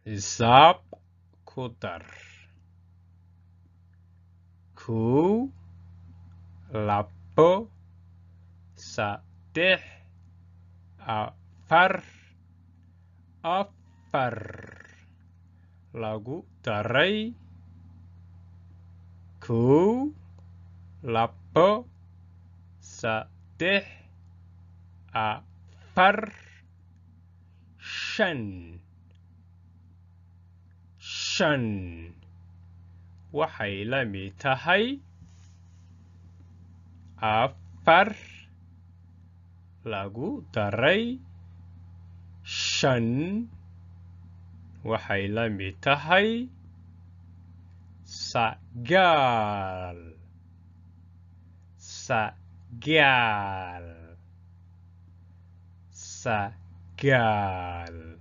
xisaab ku dar. 1 2 3 4 afar lagu daray 1 2 3 4 5 waxay la mid tahay 4 lagu daray 5 waxay la mid tahay 9.